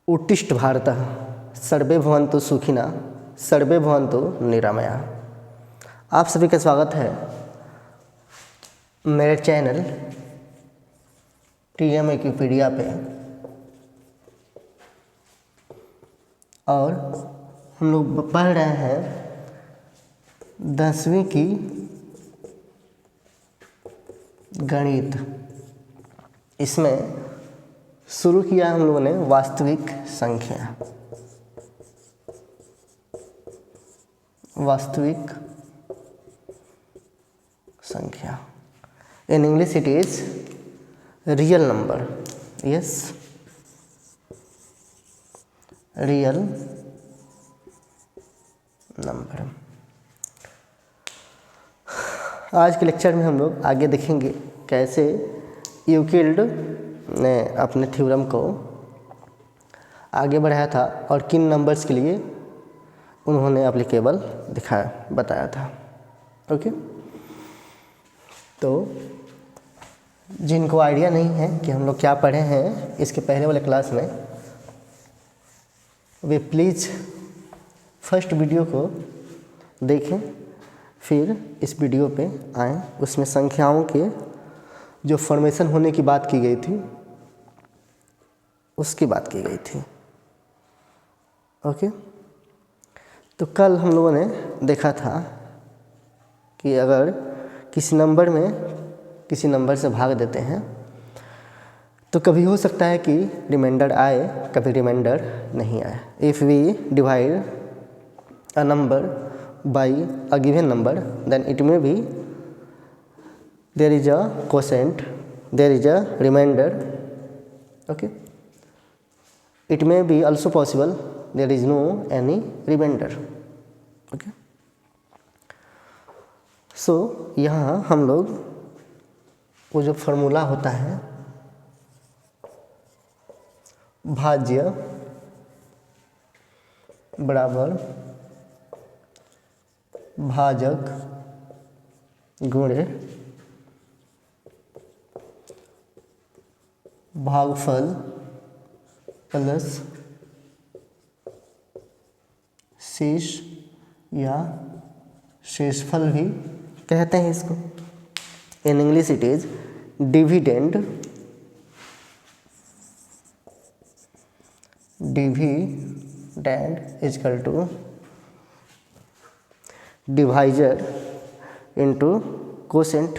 उत्तिष्ठ भारतः सर्वे भवन्तु सुखिनः सर्वे भवन्तु निरामया। आप सभी का स्वागत है मेरे चैनल TM विकिपीडिया पे। और हम लोग पढ़ रहे हैं 10वीं की गणित। इसमें शुरू किया हम लोगों ने वास्तविक संख्या। वास्तविक संख्या इन English it is real number. Yes, real number. आज के लेक्चर में हम लोग आगे देखेंगे कैसे यूक्लिड ने अपने थ्योरम को आगे बढ़ाया था और किन नंबर्स के लिए उन्होंने एप्लीकेबल बताया था। ओके, तो जिनको आइडिया नहीं है कि हम लोग क्या पढ़े हैं इसके पहले वाले क्लास में, वे प्लीज़ फर्स्ट वीडियो को देखें, फिर इस वीडियो पे आएँ। उसमें संख्याओं के जो फॉर्मेशन होने की बात की गई थी उसकी बात की गई थी। ओके, तो कल हम लोगों ने देखा था कि अगर किसी नंबर में किसी नंबर से भाग देते हैं तो कभी हो सकता है कि रिमाइंडर आए, कभी रिमाइंडर नहीं आए। If we divide a number by a given number then it may be there is a quotient, there is a remainder. Okay, it may be also possible there is no any remainder. Okay, so यहाँ हम लोग वो जो formula होता है भाज्य बराबर भाजक गुणे भागफल प्लस शेष या शेषफल भी कहते हैं इसको। In English it is dividend. Dividend is equal to divisor into quotient.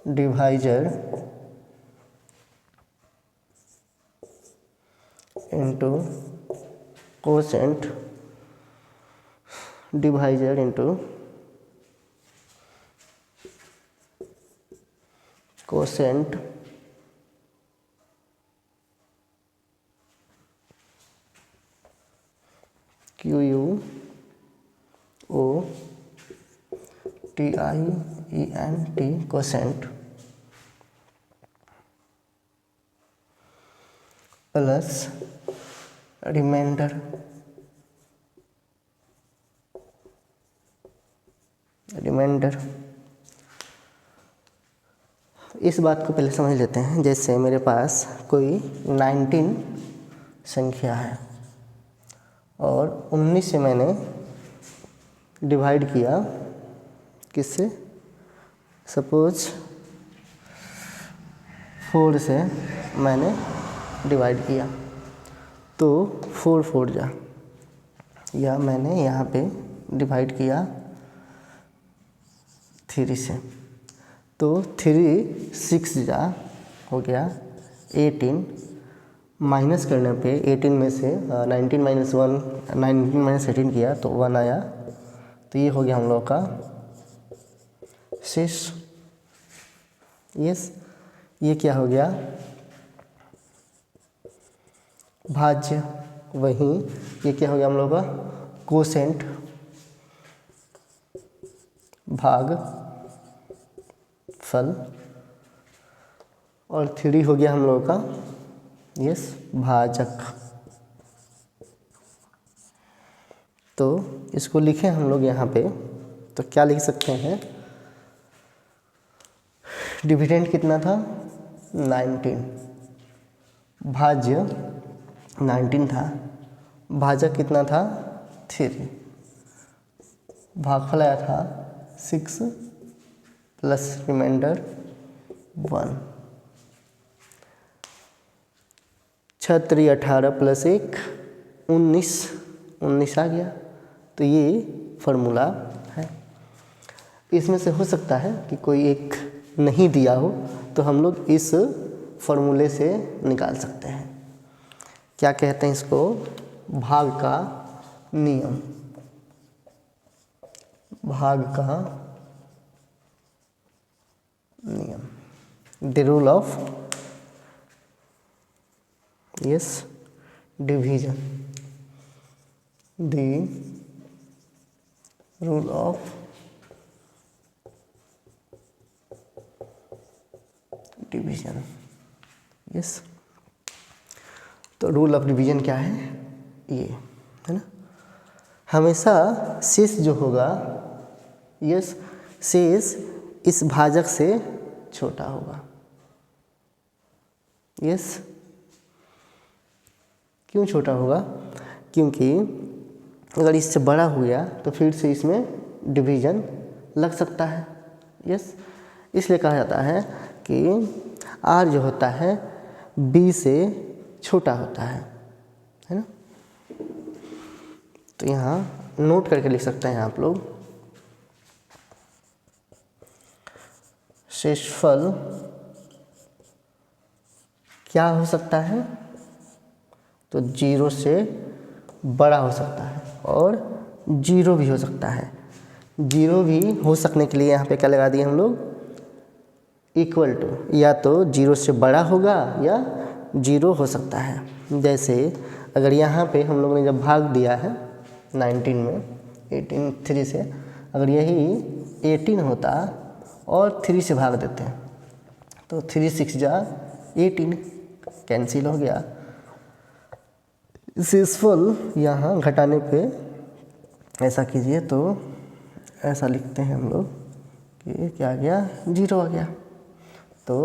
Divisor into quotient. Divisor into quotient. QUOTIENT quotient plus remainder इस बात को पहले समझ लेते हैं। जैसे मेरे पास कोई 19 संख्या है और 19 से मैंने डिवाइड किया किससे, सपोज 4 से मैंने डिवाइड किया तो 4 4 जा, या मैंने यहाँ पे डिवाइड किया 3 से तो 3 6 जा हो गया 18। माइनस करने पे 18 में से 19 माइनस 1 19 माइनस 18 किया तो 1 आया, तो ये हो गया हम लोग का शेष। यस, ये क्या हो गया, भाज्य। वहीं ये क्या हो गया हम लोग का कोसेंट भाग फल, और 3 हो गया हम लोग का यस भाजक। तो इसको लिखें हम लोग यहाँ पे तो क्या लिख सकते हैं, डिविडेंड कितना था 19, भाज्य 19 था, भाजक कितना था 3, भागफल आया था 6 प्लस रिमाइंडर 1, 6 3 18 प्लस 1 19 आ गया। तो ये फॉर्मूला है। इसमें से हो सकता है कि कोई एक नहीं दिया हो, तो हम लोग इस फॉर्मूले से निकाल सकते हैं। क्या कहते हैं इसको? भाग का नियम, भाग का नियम, the rule of division, the rule of division. Yes, तो रूल ऑफ डिवीजन क्या है? ये है ना, हमेशा शेष जो होगा, यस, शेष इस भाजक से छोटा होगा। यस, क्यों छोटा होगा? क्योंकि अगर इससे बड़ा हो गया तो फिर से इसमें डिवीजन लग सकता है। यस, इसलिए कहा जाता है कि आर जो होता है बी से छोटा होता है ना। तो यहाँ नोट करके लिख सकते हैं आप लोग, शेषफल क्या हो सकता है? तो 0 से बड़ा हो सकता है और 0 भी हो सकता है। 0 भी हो सकने के लिए यहाँ पे क्या लगा दिए हम लोग? इक्वल टू, या तो 0 से बड़ा होगा या 0 हो सकता है। जैसे अगर यहाँ पे हम लोगों ने जब भाग दिया है 19 में 18 3 से, अगर यही 18 होता और 3 से भाग देते हैं तो 3 6 जा 18 कैंसिल हो गया। शेषफल यहाँ घटाने पे ऐसा कीजिए तो ऐसा लिखते हैं हम लोग कि क्या आ गया? 0 आ गया। तो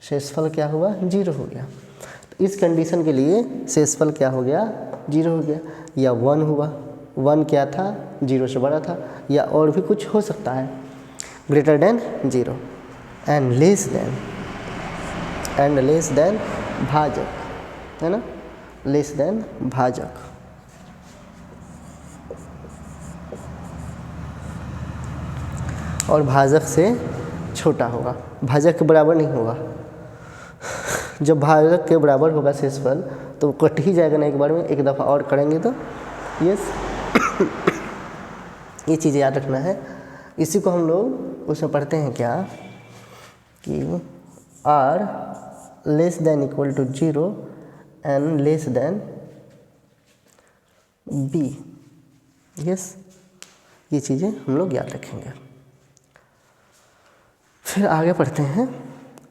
शेषफल क्या हुआ? 0 हो गया। तो इस कंडीशन के लिए शेषफल क्या हो गया? 0 हो गया। या 1 हुआ, 1 क्या था? 0 से बड़ा था। या और भी कुछ हो सकता है, greater than 0 and less then भाजक, है ना, लेस देन भाजक। और भाजक से छोटा होगा, भाजक के बराबर नहीं होगा। जब भाजक के बराबर होगा शेषफल तो कट ही जाएगा ना एक बार में, एक दफ़ा और करेंगे तो। यस, ये चीज़ याद रखना है। इसी को हम लोग उसमें पढ़ते हैं क्या कि R less than equal to 0 and less than B. Yes, ये चीज़ें हम लोग याद रखेंगे। फिर आगे पढ़ते हैं,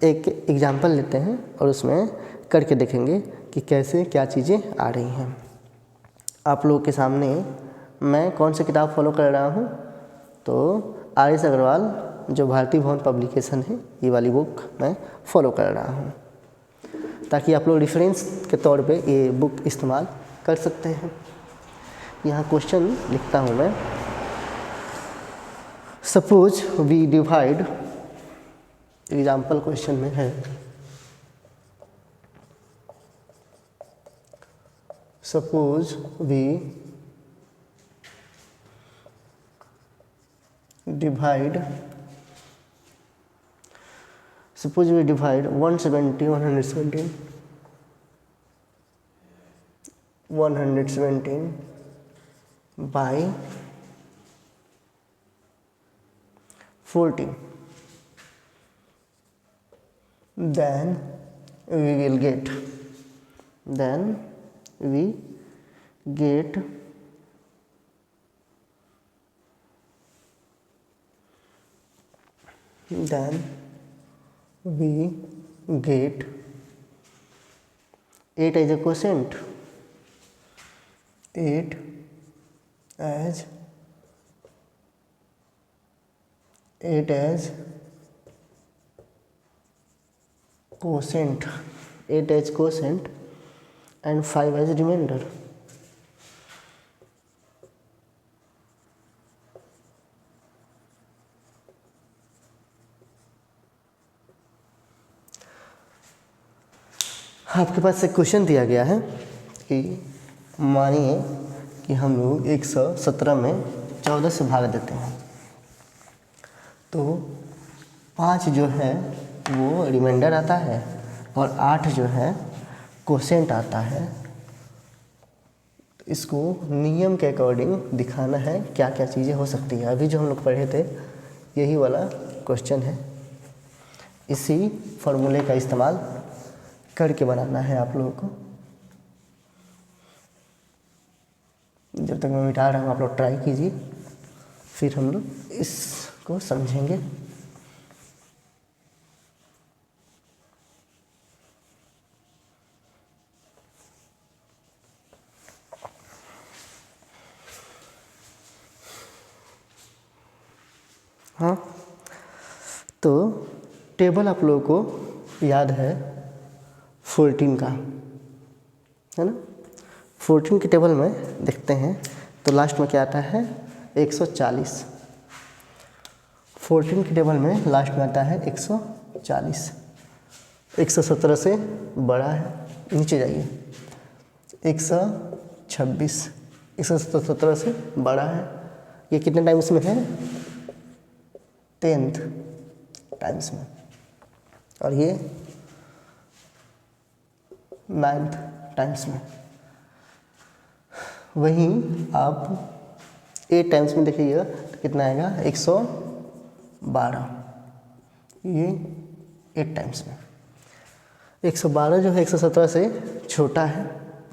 एक एग्जाम्पल लेते हैं और उसमें करके देखेंगे कि कैसे क्या चीज़ें आ रही हैं। आप लोगों के सामने मैं कौन सी किताब फॉलो कर रहा हूँ? तो आर.एस. अग्रवाल जो भारतीय भवन पब्लिकेशन है, ये वाली बुक मैं फॉलो कर रहा हूँ, ताकि आप लोग रेफरेंस के तौर पे ये बुक इस्तेमाल कर सकते हैं। यहाँ क्वेश्चन लिखता हूँ मैं, suppose we divide, example question में है, suppose we divide 170 117 by 14, then we will get we get 8 as a quotient, 8 as quotient, 8 as quotient and 5 as remainder. आपके पास एक क्वेश्चन दिया गया है कि मानिए कि हम लोग 117 में 14 से भाग देते हैं, तो 5 जो है वो रिमाइंडर आता है और 8 जो है क्वोशिएंट आता है। तो इसको नियम के अकॉर्डिंग दिखाना है क्या क्या चीज़ें हो सकती है। अभी जो हम लोग पढ़े थे यही वाला क्वेश्चन है, इसी फॉर्मूले का इस्तेमाल करके बनाना है आप लोगों को। जब तक मैं मिटा रहा हूँ आप लोग ट्राई कीजिए, फिर हम लोग इसको समझेंगे। हाँ, तो टेबल आप लोगों को याद है 14 का, है ना। 14 की टेबल में देखते हैं तो लास्ट में क्या आता है 140। 14 की टेबल में लास्ट में आता है 140। 117 से बड़ा है, नीचे जाइए 126। 117 से बड़ा है, ये कितने टाइम्स में है 10th टाइम्स में, और ये 9th टाइम्स में। वहीं आप 8 टाइम्स में देखिएगा तो कितना आएगा 112, ये 8 टाइम्स में। 112 जो है 117 से छोटा है,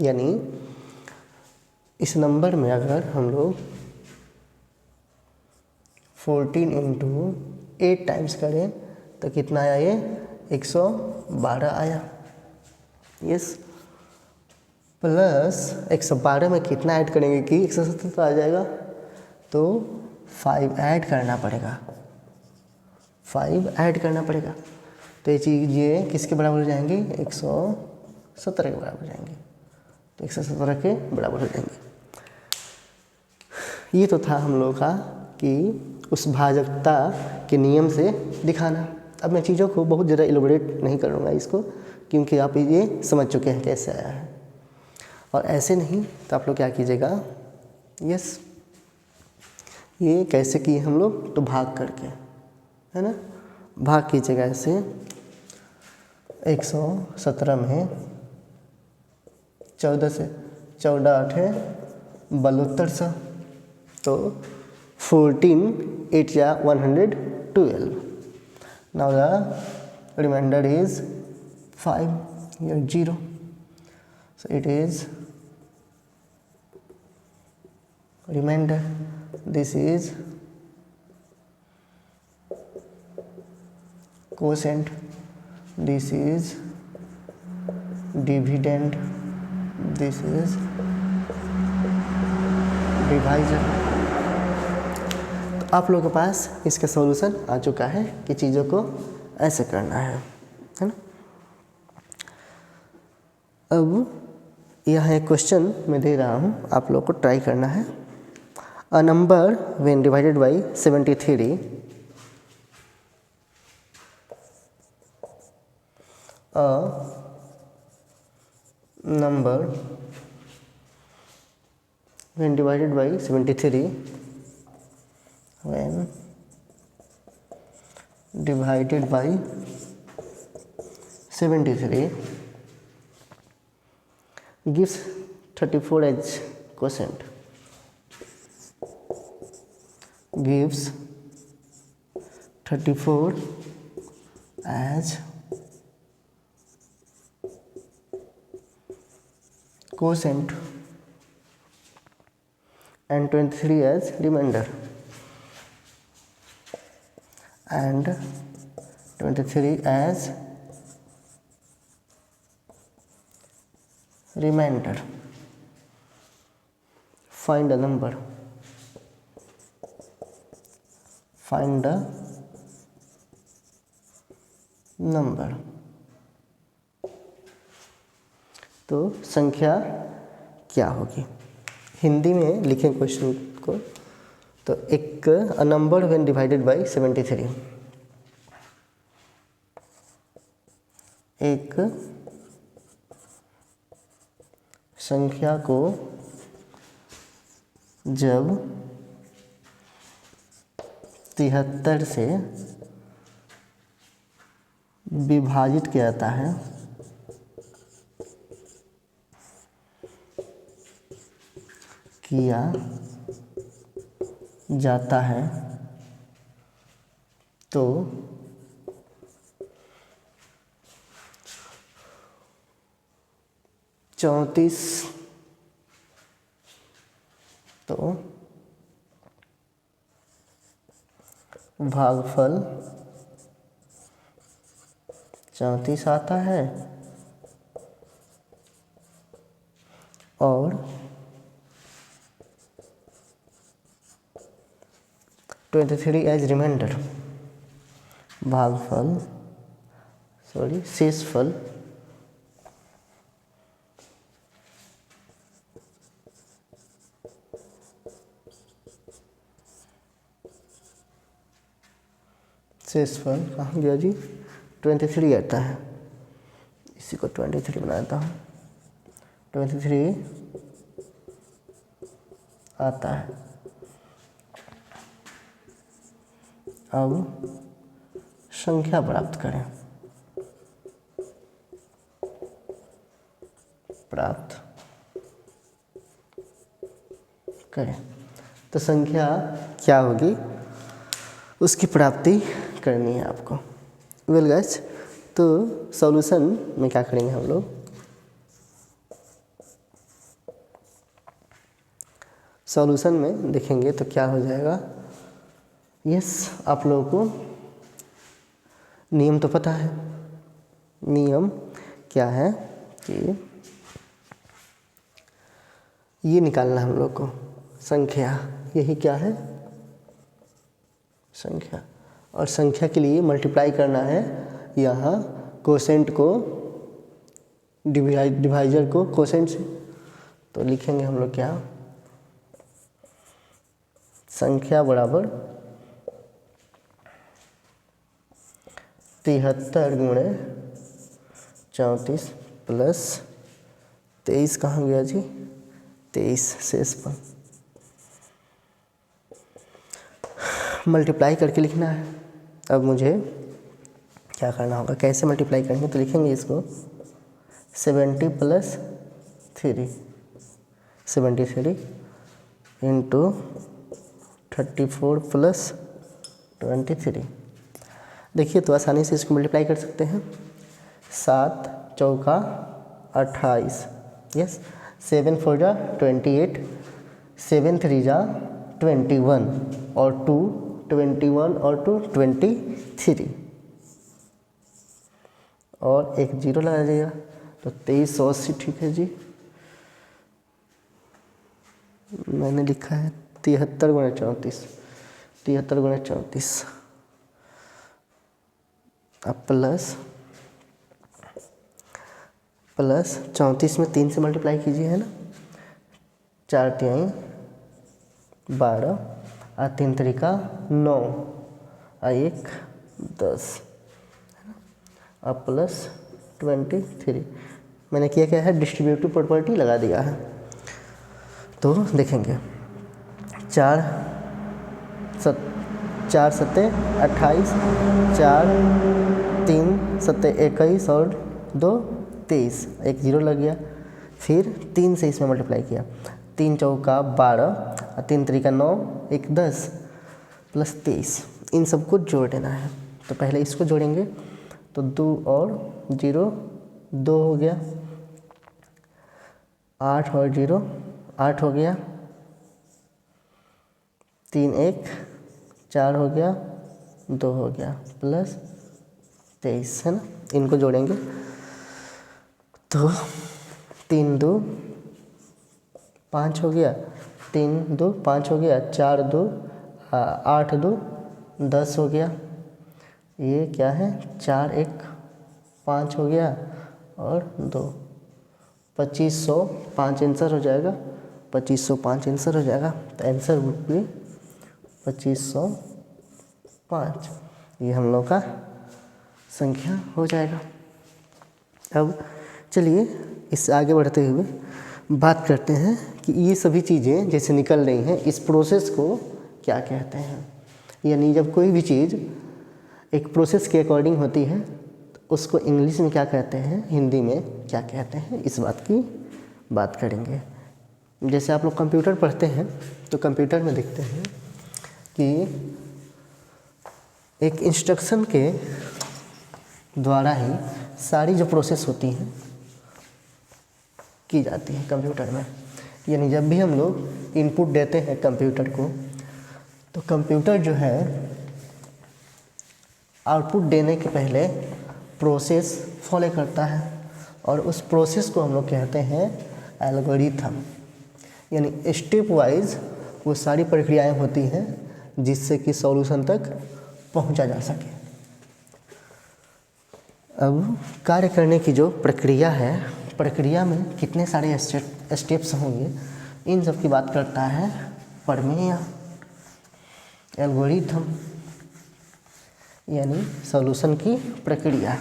यानी इस नंबर में अगर हम लोग 14 इंटू 8 टाइम्स करें तो कितना आया, ये 112 आया। यस, प्लस 112 में कितना ऐड करेंगे कि 170 आ जाएगा, तो 5 ऐड करना पड़ेगा, 5 ऐड करना पड़ेगा। तो ये चीज़ ये किसके बराबर हो जाएंगे 117 के बराबर हो जाएंगे, तो 117 के बराबर हो जाएंगे। ये तो था हम लोग का कि उस भाजकता के नियम से दिखाना। अब मैं चीज़ों को बहुत ज़्यादा इलैबोरेट नहीं करूँगा इसको, क्योंकि आप ये समझ चुके हैं कैसे आया है। और ऐसे नहीं तो आप लोग क्या कीजिएगा, यस, ये कैसे किए हम लोग, तो भाग करके, है ना, भाग कीजिएगा ऐसे। 117 में 14 से 14 8 7200, तो 14 8 या 112। Now the remainder is 5, here 0, so it is remainder. This is quotient, this is dividend, this is divisor। तो आप लोगों के पास इसका सॉल्यूशन आ चुका है कि चीज़ों को ऐसे करना है ना। अब यह एक क्वेश्चन मैं दे रहा हूँ, आप लोग को ट्राई करना है। A number when divided by 73, a number when divided by 73, when divided by 73 gives 34 as quotient, gives 34 as quotient and 23 as remainder, and 23 as remainder. Find a number. Find a number. तो संख्या क्या होगी। हिंदी में लिखें question को। तो एक a number when divided by 73, एक संख्या को जब 73 से विभाजित किया जाता है तो चौंतीस भागफल 34 आता है और 23 एज रिमाइंडर शेषफल कहाँ गया जी, 23 आता है। इसी को 23 बनाता हूँ, 23 आता है। अब संख्या प्राप्त करें। तो संख्या क्या होगी उसकी प्राप्ति करनी है आपको। वेल गाइस, तो सॉल्यूशन में क्या करेंगे हम लोग, सॉल्यूशन में देखेंगे तो क्या हो जाएगा। यस, आप लोगों को नियम तो पता है। नियम क्या है कि ये निकालना हम लोग को संख्या, यही क्या है संख्या। और संख्या के लिए मल्टीप्लाई करना है यहाँ कोसेंट को डिवाइजर को कोसेंट से। तो लिखेंगे हम लोग क्या, संख्या बराबर 73 गुणे 34 प्लस 23 कहाँ गया जी, 23 शेषफल। मल्टीप्लाई करके लिखना है। अब मुझे क्या करना होगा, कैसे मल्टीप्लाई करेंगे, तो लिखेंगे इसको 70 प्लस 3 73 इंटू 34 प्लस 23। देखिए तो आसानी से इसको मल्टीप्लाई कर सकते हैं। 7 चौका 28, यस, 7 4 जा 28, 7 3 जा 21 और 2 21 और 2 23 और एक जीरो लगा दीजिएगा। तो 2380 ठीक है जी। मैंने लिखा है 73 गुणे 34, 73 गुणे 34 अब प्लस 34 में 3 से मल्टीप्लाई कीजिए, है ना। 4 तिहाई 12 और 3 तरीका 9 और 1 10, अब प्लस 23। मैंने क्या है, डिस्ट्रीब्यूटिव प्रॉपर्टी लगा दिया है। तो देखेंगे 4 सत्ते 28, 4 3 सत्ते 21 और 2 23, एक जीरो लग गया। फिर 3 से इसमें मल्टीप्लाई किया, 3 चौका 12 और 3 तरीका 9, 1 10 प्लस 23, इन सबको जोड़ देना है। तो पहले इसको जोड़ेंगे तो 2 और 0 2 हो गया, 8 और 0 8 हो गया, 3 1 4 हो गया, 2 हो गया प्लस 23, है ना। इनको जोड़ेंगे तो 3 2 5 हो गया, 3 2 5 हो गया, 4 2 8 2 10 हो गया। ये क्या है, 4 1 5 हो गया और 2 2505 आंसर हो जाएगा, 2505 आंसर हो जाएगा। तो आंसर वुड बी 2505, ये हम लोग का संख्या हो जाएगा। अब चलिए इससे आगे बढ़ते हुए बात करते हैं कि ये सभी चीज़ें जैसे निकल रही हैं, इस प्रोसेस को क्या कहते हैं। यानी जब कोई भी चीज़ एक प्रोसेस के अकॉर्डिंग होती है तो उसको इंग्लिश में क्या कहते हैं, हिंदी में क्या कहते हैं, इस बात की बात करेंगे। जैसे आप लोग कंप्यूटर पढ़ते हैं तो कंप्यूटर में देखते हैं कि एक इंस्ट्रक्शन के द्वारा ही सारी जो प्रोसेस होती हैं की जाती है कंप्यूटर में। यानी जब भी हम लोग इनपुट देते हैं कंप्यूटर को, तो कंप्यूटर जो है आउटपुट देने के पहले प्रोसेस फॉलो करता है और उस प्रोसेस को हम लोग कहते हैं एल्गोरिथम। यानी स्टेप वाइज वो सारी प्रक्रियाएं होती हैं जिससे कि सॉल्यूशन तक पहुंचा जा सके। अब कार्य करने की जो प्रक्रिया है, प्रक्रिया में कितने सारे स्टेप्स होंगे, इन सब की बात करता है प्रमेय। एल्गोरिथम यानी सॉल्यूशन की प्रक्रिया।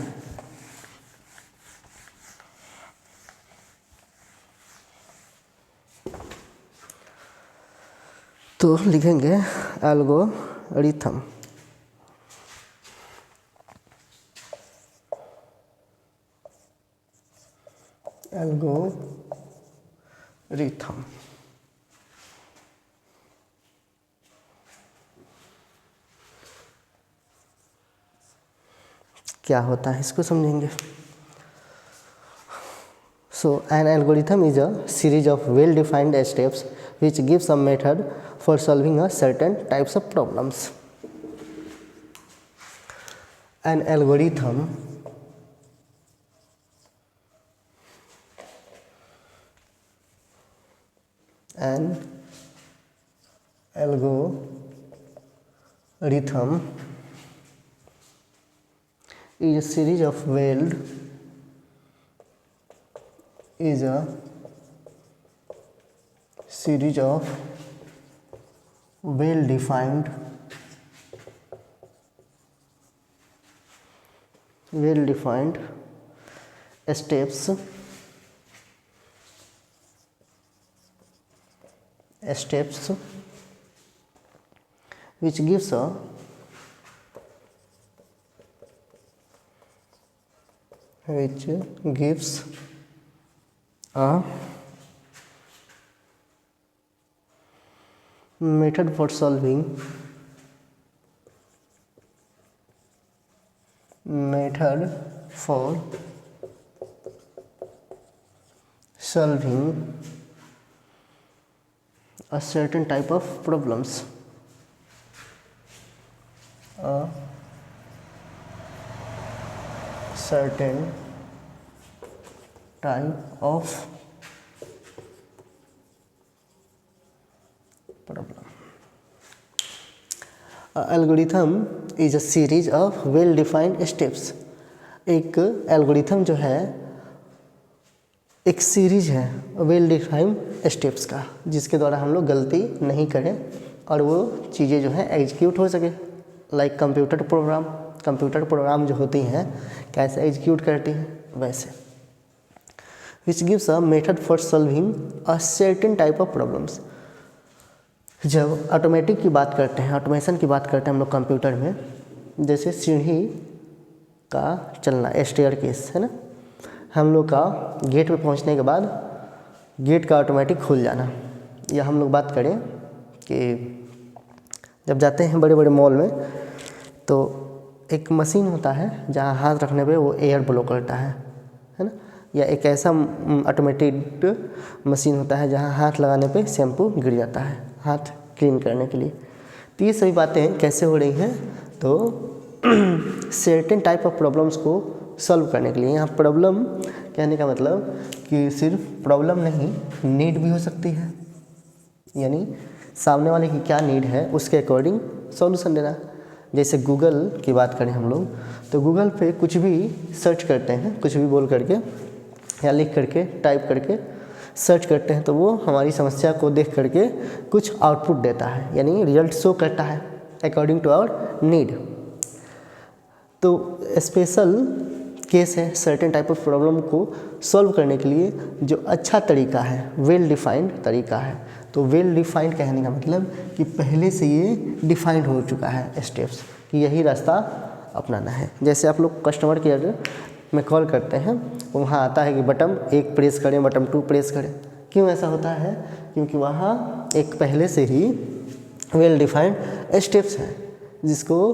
तो लिखेंगे एल्गोरिथम। एल्गोरिथम क्या होता है इसको समझेंगे। So an algorithm is a series of well-defined steps which gives a method for solving a certain types of problems. An algorithm is a series of well-defined steps which gives a method for solving a certain type of problems. Algorithm is a series of well defined steps. एक algorithm जो है एक series है well defined steps का, जिसके द्वारा हम लोग गलती नहीं करें और वो चीज़ें जो है एग्जीक्यूट हो सके। लाइक कंप्यूटर प्रोग्राम जो होती हैं कैसे एग्जीक्यूट करती हैं वैसे। Which gives a method for solving a certain type of problems. जब ऑटोमेटिक की बात करते हैं, ऑटोमेशन की बात करते हैं हम लोग कंप्यूटर में, जैसे सीढ़ी का चलना, स्टेयरकेस है ना, हम लोग का गेट पे पहुंचने के बाद गेट का ऑटोमेटिक खुल जाना। या हम लोग बात करें कि जब जाते हैं बड़े बड़े मॉल में तो एक मशीन होता है जहां हाथ रखने पे वो एयर ब्लो करता है ना। या एक ऐसा ऑटोमेटेड मशीन होता है जहां हाथ लगाने पे शैम्पू गिर जाता है हाथ क्लीन करने के लिए। तो ये सभी बातें कैसे हो रही हैं, तो सर्टेन टाइप ऑफ प्रॉब्लम्स को सॉल्व करने के लिए। यहाँ प्रॉब्लम कहने का मतलब कि सिर्फ प्रॉब्लम नहीं, नीड भी हो सकती है। यानी सामने वाले की क्या नीड है उसके अकॉर्डिंग सॉल्यूशन देना। जैसे गूगल की बात करें हम लोग तो गूगल पे कुछ भी सर्च करते हैं, कुछ भी बोल करके या लिख करके टाइप करके सर्च करते हैं तो वो हमारी समस्या को देख करके कुछ आउटपुट देता है, यानी रिजल्ट शो करता है अकॉर्डिंग टू आवर नीड। तो स्पेशल केस है, सर्टेन टाइप ऑफ प्रॉब्लम को सॉल्व करने के लिए जो अच्छा तरीका है, वेल डिफाइंड तरीका है। तो वेल डिफाइंड कहने का मतलब कि पहले से ये डिफाइंड हो चुका है स्टेप्स, कि यही रास्ता अपनाना है। जैसे आप लोग कस्टमर केयर में कॉल करते हैं, वहाँ आता है कि बटन 1 प्रेस करें, बटन 2 प्रेस करें। क्यों ऐसा होता है? क्योंकि वहाँ एक पहले से ही वेल डिफाइंड स्टेप्स हैं जिसको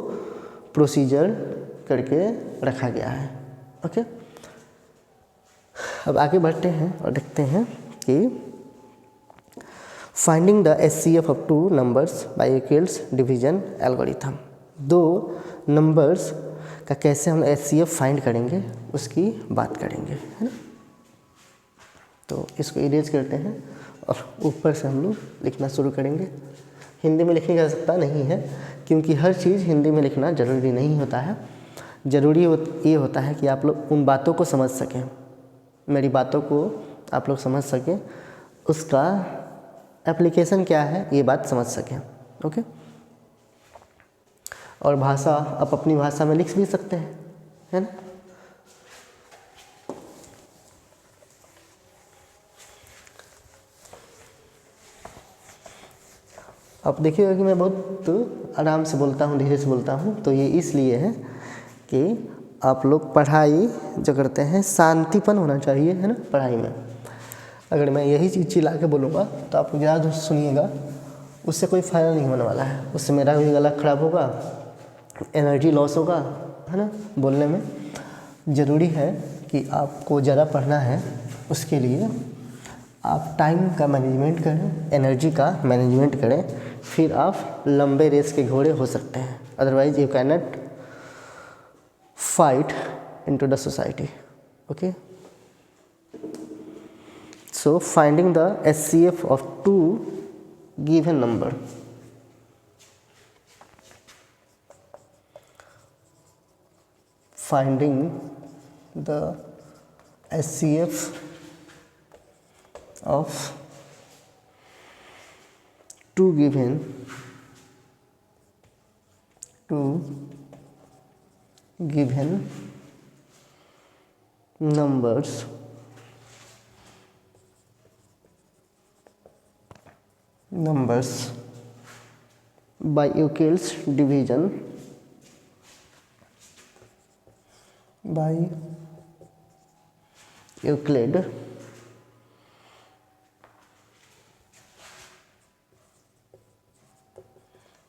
प्रोसीजर करके रखा गया है। ओके, अब आगे बढ़ते हैं और देखते हैं कि finding the HCF of 2 numbers by Euclid's division algorithm. 2 numbers का कैसे हम HCF फाइंड करेंगे उसकी बात करेंगे, है ना। तो इसको इरेज करते हैं और ऊपर से हम लोग लिखना शुरू करेंगे। हिंदी में लिखने की आवश्यकता नहीं है, क्योंकि हर चीज़ हिंदी में लिखना ज़रूरी नहीं होता है। ज़रूरी ये होता है कि आप लोग उन बातों को समझ सकें, मेरी बातों को आप लोग समझ सकें, उसका एप्लीकेशन क्या है ये बात समझ सकें। ओके, और भाषा आप अपनी भाषा में लिख भी सकते हैं, है ना। अब देखिएगा कि मैं बहुत आराम से बोलता हूँ, धीरे से बोलता हूँ, तो ये इसलिए है कि आप लोग पढ़ाई जो करते हैं शांतिपन होना चाहिए, है ना पढ़ाई में। अगर मैं यही चीज़ चिल्ला के बोलूँगा तो आप ज़्यादा सुनिएगा, उससे कोई फ़ायदा नहीं होने वाला है। उससे मेरा भी गला ख़राब होगा, एनर्जी लॉस होगा, है ना बोलने में। ज़रूरी है कि आपको ज़्यादा पढ़ना है, उसके लिए आप टाइम का मैनेजमेंट करें, एनर्जी का मैनेजमेंट करें, फिर आप लंबे रेस के घोड़े हो सकते हैं। Otherwise you can not fight into the society. Okay, so finding the HCF of 2 given number. Finding the HCF of 2 given numbers by Euclid's division by Euclid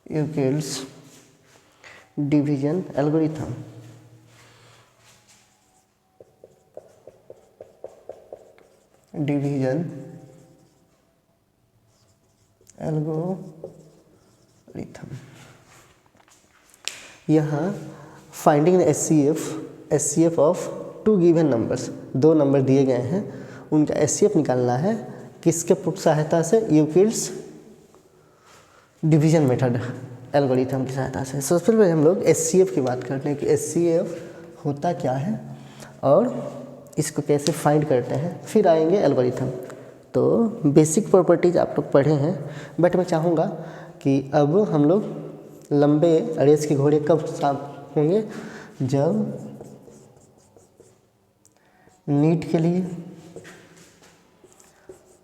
Euclid's division algorithm. Division algorithm. यहाँ finding the HCF of 2 given numbers, 2 number दिए गए हैं, उनका HCF निकालना है। किसके सहायता से? यूक्लिड्स डिवीजन मेथड एल्गोरिथम की सहायता से। सबसे पहले हम लोग HCF की बात करते हैं कि HCF होता क्या है और इसको कैसे फाइंड करते हैं, फिर आएंगे एल्गोरिथम। तो बेसिक प्रॉपर्टीज आप लोग पढ़े हैं, बट मैं चाहूँगा कि अब हम लोग लंबे रेस के घोड़े कब साफ होंगे? जब नीट के लिए,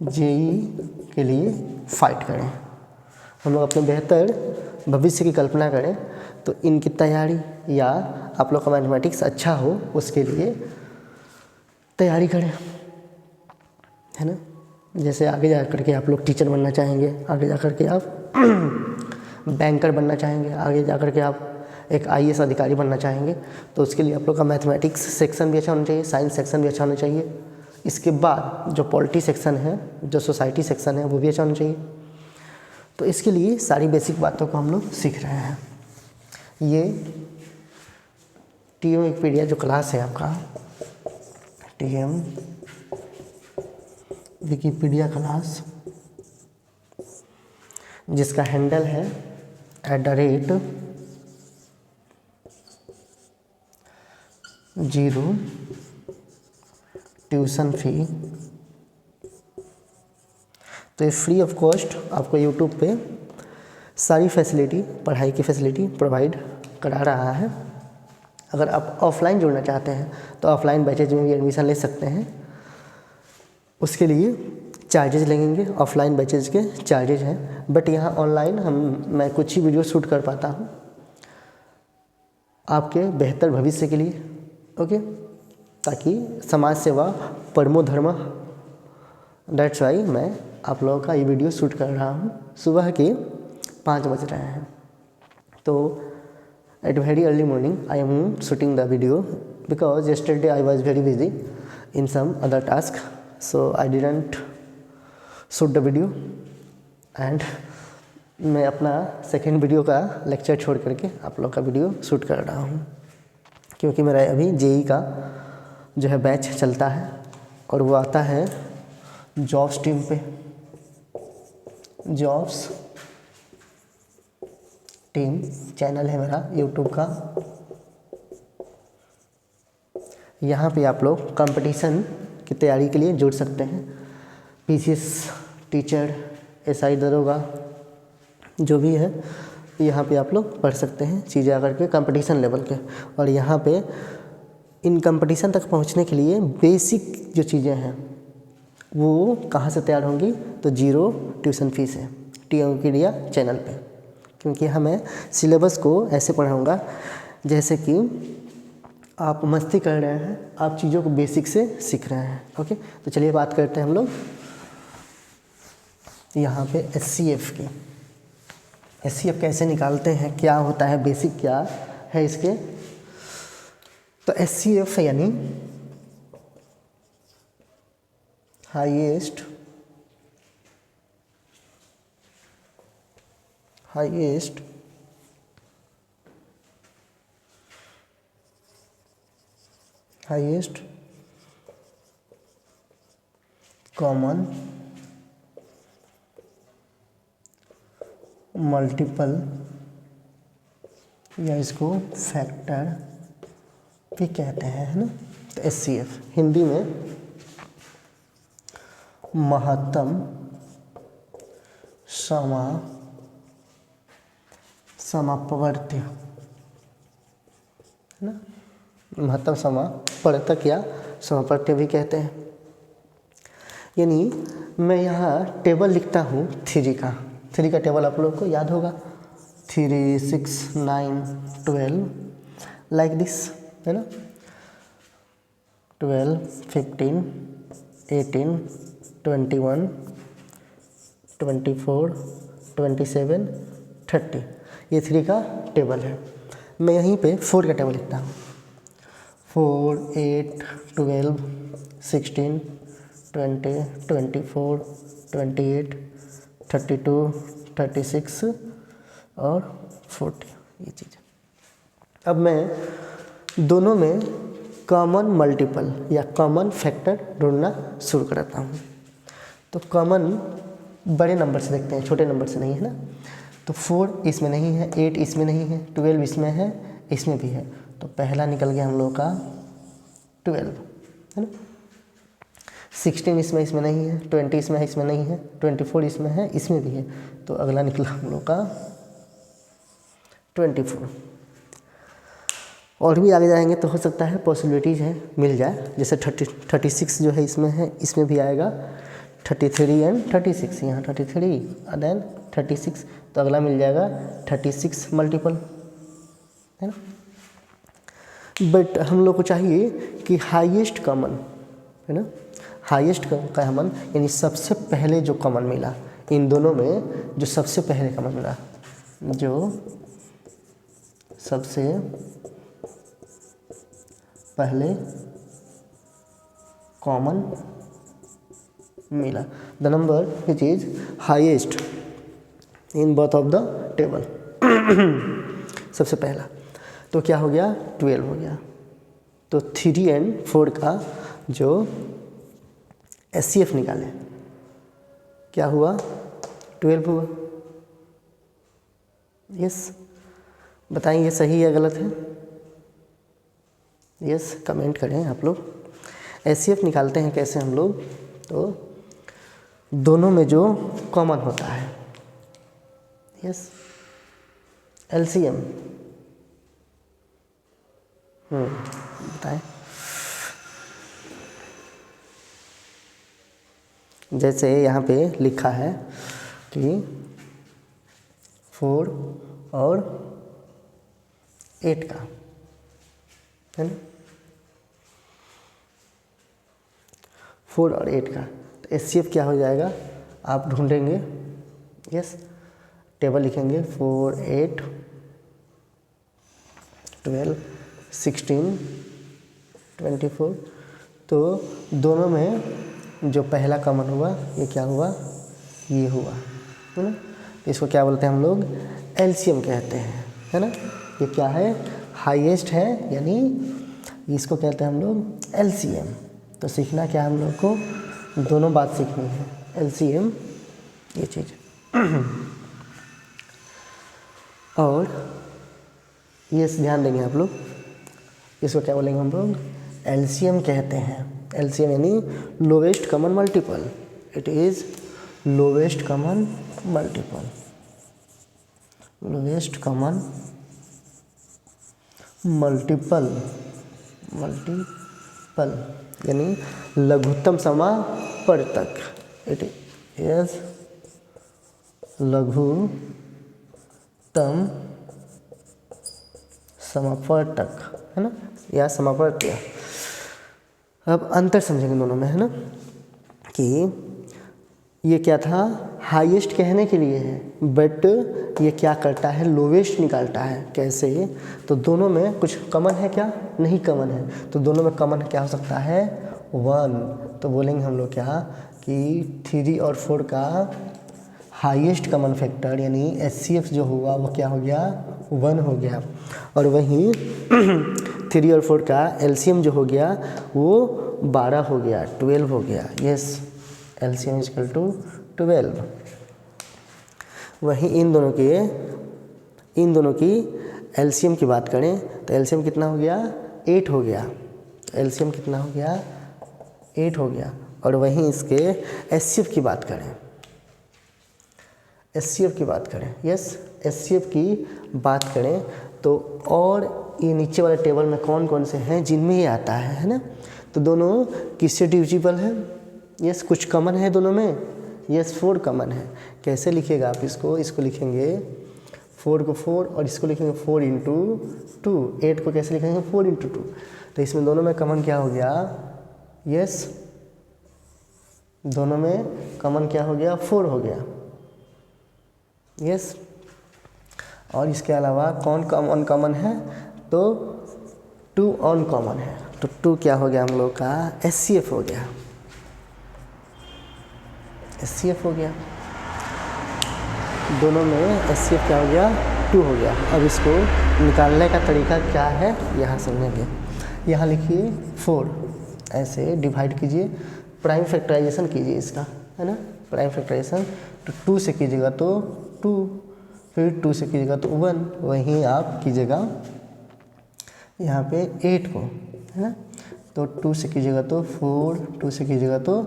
जेई के लिए फाइट करें, हम लोग अपने बेहतर भविष्य की कल्पना करें, तो इनकी तैयारी या आप लोग का मैथमेटिक्स अच्छा हो उसके लिए तैयारी करें, है ना। जैसे आगे जा कर के आप लोग टीचर बनना चाहेंगे, आगे जा कर के आप बैंकर बनना चाहेंगे, आगे जा कर के आप एक IAS अधिकारी बनना चाहेंगे, तो उसके लिए आप लोग का मैथमेटिक्स सेक्शन भी अच्छा होना चाहिए, साइंस सेक्शन भी अच्छा होना चाहिए। इसके बाद जो पॉलिटी सेक्शन है, जो सोसाइटी सेक्शन है, वो भी अच्छा होना चाहिए। तो इसके लिए सारी बेसिक बातों को हम लोग सीख रहे हैं। ये TM विकिपीडिया जो क्लास है आपका, TM विकिपीडिया क्लास, जिसका हैंडल है @0 ट्यूशन फ़ी। तो ये फ्री ऑफ कॉस्ट आपको यूट्यूब पे सारी फैसिलिटी, पढ़ाई की फैसिलिटी प्रोवाइड करा रहा है। अगर आप ऑफ़लाइन जुड़ना चाहते हैं तो ऑफ़लाइन बैचेज में भी एडमिशन ले सकते हैं। उसके लिए चार्जेज लगेंगे, ऑफ़लाइन बैचेज के चार्जेज हैं। बट यहाँ ऑनलाइन मैं कुछ ही वीडियो शूट कर पाता हूँ आपके बेहतर भविष्य के लिए, ओके, ताकि समाज सेवा परमो धर्म। दैट्स वाई मैं आप लोगों का ये वीडियो शूट कर रहा हूँ। सुबह के 5 बज रहे हैं, तो at very early morning I am shooting the video because yesterday I was very busy in some other task, so I didn't shoot the video and मैं अपना सेकेंड वीडियो का लेक्चर छोड़ करके आप लोग का वीडियो शूट कर रहा हूँ, क्योंकि मेरा अभी जेई का जो है बैच चलता है और वो आता है जॉब्स टीम पे। जॉब्स टीम चैनल है मेरा यूट्यूब का। यहाँ पे आप लोग कंपटीशन की तैयारी के लिए जुड़ सकते हैं। पीसीएस टीचर, एसआई दरोगा, जो भी है यहाँ पे आप लोग पढ़ सकते हैं चीज़ें आकर के कंपटीशन लेवल के। और यहाँ पे इन कंपटीशन तक पहुँचने के लिए बेसिक जो चीज़ें हैं वो कहाँ से तैयार होंगी, तो 0 ट्यूशन फीस है टीएमपीडिया चैनल पे। क्योंकि हमें सिलेबस को ऐसे पढ़ाऊँगा जैसे कि आप मस्ती कर रहे हैं, आप चीज़ों को बेसिक से सीख रहे हैं, ओके। तो चलिए बात करते हैं हम लोग यहाँ पे एचसीएफ की। एचसीएफ कैसे निकालते हैं, क्या होता है, बेसिक क्या है इसके। तो एचसीएफ यानी हाईएस्ट कॉमन मल्टीपल, या इसको फैक्टर भी कहते हैं, है ना। तो एचसीएफ हिंदी में महत्तम समापवर्त्य, है ना। महत्तम समापवर्तक या समापवर्त्य भी कहते हैं। यानी मैं यहाँ टेबल लिखता हूँ 3 का। 3 का टेबल आप लोगों को याद होगा, 3, 6, 9, 12 लाइक दिस, है ना। 12, 15, 18, 21, 24, 27, 30, ये 3 का टेबल है। मैं यहीं पे 4 का टेबल लिखता हूँ। 4, 8, 12, 16, 20, 24, 28, 32, 36 और 40, ये चीज़। अब मैं दोनों में कॉमन मल्टीपल या कॉमन फैक्टर ढूंढना शुरू करता हूँ। तो कॉमन बड़े नंबर से देखते हैं, छोटे नंबर से नहीं, है ना। तो 4 इसमें नहीं है, 8 इसमें नहीं है, 12 इसमें है, इसमें भी है। तो पहला निकल गया हम लोग का 12, है ना। 16 इसमें नहीं है, 20 इसमें नहीं है, 24 इसमें है, इसमें भी है। तो अगला निकला हम लोग का 24। और भी आगे जाएंगे तो हो सकता है पॉसिबिलिटीज़ है मिल जाए, जैसे 36 जो है इसमें है, इसमें भी आएगा। 33 एंड 36, यहाँ 33 देन 36, तो अगला मिल जाएगा 36 मल्टीपल, है ना। बट हम लोग को चाहिए कि हाईएस्ट कॉमन, है ना, हाईएस्ट कॉमन यानी सबसे पहले जो कॉमन मिला इन दोनों में, जो सबसे पहले कॉमन मिला, जो सबसे पहले कॉमन मिला, the number which is highest in both of the table. सबसे पहला तो क्या हो गया, 12 हो गया। तो 3 एंड 4 का जो एचसीएफ निकाले, क्या हुआ, 12 हुआ। यस, बताएं ये सही है गलत है। यस, कमेंट करें आप लोग। HCF निकालते हैं कैसे हम लोग, तो दोनों में जो कॉमन होता है, यस, LCM। बताएं। जैसे यहाँ पे लिखा है कि 4 और 8 का, है ना, 4 और 8 का, तो HCF क्या हो जाएगा आप ढूंढेंगे, यस, टेबल लिखेंगे 4, 8, 12, 16, 24। तो दोनों में जो पहला कॉमन हुआ ये क्या हुआ, ये हुआ, है ना। इसको क्या बोलते हैं हम लोग, LCM कहते हैं, है ना। ये क्या है, हाईएस्ट है, यानी इसको कहते हैं हम लोग LCM। तो सीखना क्या है हम लोग को, दोनों बात सीखनी है, LCM ये चीज़। और ये ध्यान देंगे आप लोग, इसको क्या बोलेंगे हम लोग, LCM कहते हैं। LCM यानी lowest common multiple, it is lowest common multiple, lowest common multiple, multiple यानी लघुत्तम समापवर्तक, इट इज लघुत्तम समापवर्तक, है ना, या समापवर्त्य। अब अंतर समझेंगे दोनों में, है ना, कि ये क्या था, हाईएस्ट कहने के लिए है, बट ये क्या करता है, लोवेस्ट निकालता है। कैसे, तो दोनों में कुछ कॉमन है क्या, नहीं कॉमन है, तो दोनों में कॉमन क्या हो सकता है, 1। तो बोलेंगे हम लोग क्या कि 3 और 4 का हाईएस्ट कॉमन फैक्टर यानी HCF जो हुआ वो क्या हो गया, 1 हो गया। और वहीं 3 और 4 का LCM जो हो गया वो 12 हो गया, 12 हो गया, yes, LCM is equal to 12। वहीं इन दोनों की LCM की बात करें तो LCM कितना हो गया, 8 हो गया, LCM कितना हो गया, 8 हो गया। और वहीं इसके HCF की बात करें, HCF की बात करें, यस, HCF की बात करें तो, और ये नीचे वाले टेबल में कौन कौन से हैं जिनमें ये आता है ना, तो दोनों किससे डिविजिबल है, यस, कुछ कॉमन है दोनों में, यस, 4 कॉमन है। कैसे लिखिएगा आप इसको लिखेंगे 4 को 4 और इसको लिखेंगे 4 इंटू 2, 8 को कैसे लिखेंगे 4 इंटू 2। तो इसमें दोनों में कॉमन क्या हो गया, यस, दोनों में कॉमन क्या हो गया, 4 हो गया, यस। और इसके अलावा कौन कॉमन कॉमन है, तो 2 ऑन कॉमन है, तो 2 क्या हो गया हम लोग का, HCF हो गया, HCF हो गया, दोनों में HCF क्या हो गया, 2 हो गया। अब इसको निकालने का तरीका क्या है यहाँ समझेंगे। यहाँ लिखिए 4, ऐसे डिवाइड कीजिए, प्राइम फैक्टराइजेशन कीजिए इसका, है ना, प्राइम फैक्टराइजेशन, तो 2 से कीजिएगा तो 2, फिर 2 से कीजिएगा तो 1, वहीं आप कीजिएगा यहाँ पे 8 को, है ना, तो 2 से कीजिएगा तो 4, 2 से कीजिएगा तो,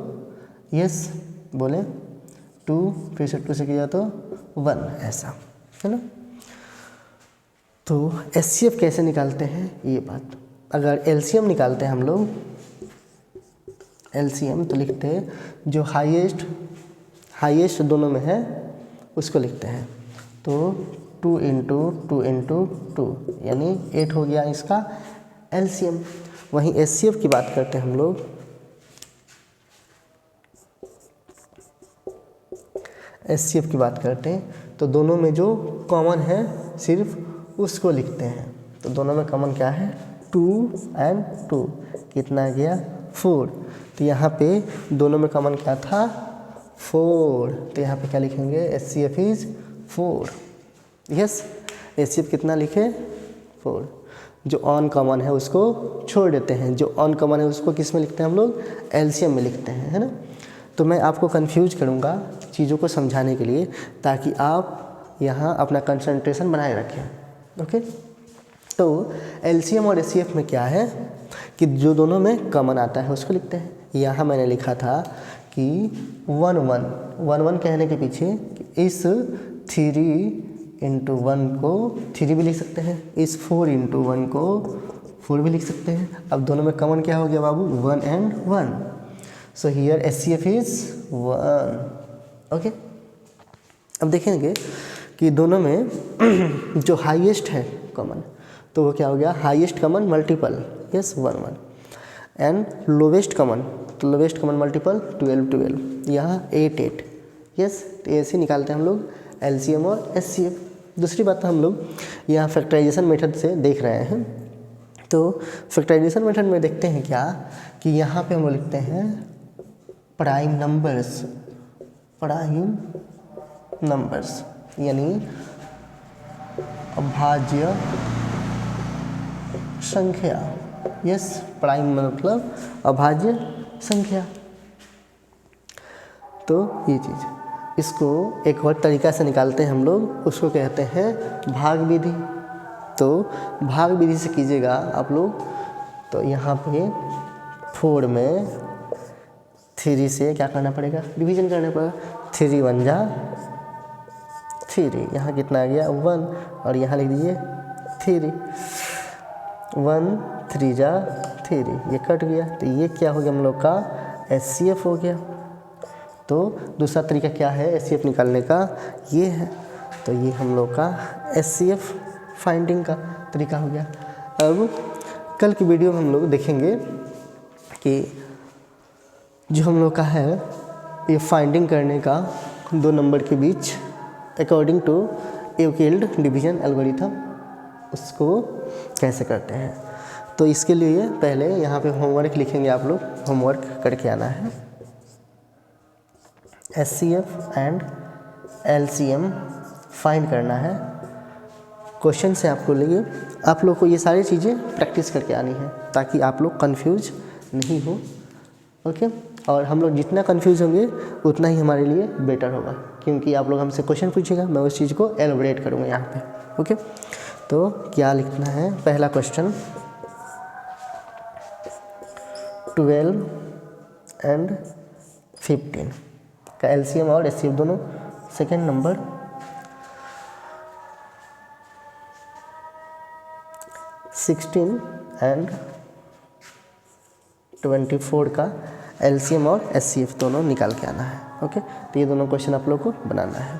यस, बोले 2, फिर से 2 से कीजिएगा तो 1, ऐसा, है ना। तो HCF कैसे निकालते हैं ये बात, अगर LCM निकालते हैं हम लोग, LCM तो लिखते हैं जो हाईएस्ट दोनों में है उसको लिखते हैं, तो 2 इंटू 2 इंटू 2 यानी 8 हो गया इसका LCM। वहीं HCF की बात करते हैं हम लोग, HCF की बात करते हैं तो दोनों में जो कॉमन है सिर्फ उसको लिखते हैं। तो दोनों में कॉमन क्या है, 2 और 2, कितना आ गया 4। तो यहाँ पे दोनों में कॉमन क्या था, 4, तो यहाँ पे क्या लिखेंगे, HCF इज 4, यस, HCF कितना लिखे, 4। जो ऑन कॉमन है उसको छोड़ देते हैं, जो ऑन कॉमन है उसको किस में लिखते हैं हम लोग, LCM में लिखते हैं, है ना। तो मैं आपको कंफ्यूज करूँगा चीज़ों को समझाने के लिए, ताकि आप यहाँ अपना कंसंट्रेशन बनाए रखें, ओके। तो LCM और SCF में क्या है कि जो दोनों में कॉमन आता है उसको लिखते हैं। यहाँ मैंने लिखा था कि 1 कहने के पीछे इस 3 × 1 को 3 भी लिख सकते हैं, इस 4 × 1 को 4 भी लिख सकते हैं। अब दोनों में कॉमन क्या हो गया बाबू? 1 and 1। So here SCF is 1। Okay, अब देखेंगे कि दोनों में जो हाईएस्ट है कॉमन, तो वो क्या हो गया? Highest common multiple, yes 1 and lowest common, तो लोवेस्ट कॉमन मल्टीपल 12 यहाँ 8, यस। तो ऐसे निकालते हैं हम लोग LCM और SCF। दूसरी बात हम लोग यहाँ फैक्टराइजेशन मेथड से देख रहे हैं। तो फैक्टराइजेशन मेथड में देखते हैं क्या कि यहाँ पे हम लोग लिखते हैं प्राइम नंबर्स यानी अभाज्य संख्या, यस। प्राइम मतलब अभाज्य संख्या। तो ये चीज़, इसको एक और तरीका से निकालते हैं हम लोग, उसको कहते हैं भाग विधि। तो भाग विधि से कीजिएगा आप लोग, तो यहाँ पे 4 में 3 से क्या करना पड़ेगा? डिवीजन करना पड़ेगा। 3 1 जा 3, यहाँ कितना आ गया? 1, और यहाँ लिख दीजिए 3, 1 3 जा 3, ये कट गया। तो ये क्या हो गया हम लोग का? SCF हो गया। तो दूसरा तरीका क्या है SCF निकालने का? ये है। तो ये हम लोग का SCF फाइंडिंग का तरीका हो गया। अब कल की वीडियो में हम लोग देखेंगे कि जो हम लोग का है ये फाइंडिंग करने का 2 नंबर के बीच according to Euclid division algorithm, उसको कैसे करते हैं। तो इसके लिए पहले यहाँ पे होमवर्क लिखेंगे, आप लोग होमवर्क करके आना है। SCF एंड LCM फाइंड करना है। क्वेश्चन से आपको लगे, आप लोग को ये सारी चीज़ें प्रैक्टिस करके आनी है ताकि आप लोग कंफ्यूज नहीं हो। ओके, और हम लोग जितना कंफ्यूज होंगे उतना ही हमारे लिए बेटर होगा, क्योंकि आप लोग हमसे क्वेश्चन पूछिएगा, मैं उस चीज़ को एलोबरेट करूँगा यहाँ पे। ओके, तो क्या लिखना है? पहला क्वेश्चन 12 एंड 15 का LCM और SCF दोनों। सेकेंड नंबर 16 एंड 24 का LCM और SCF दोनों निकाल के आना है। ओके, तो ये दोनों क्वेश्चन आप लोग को बनाना है।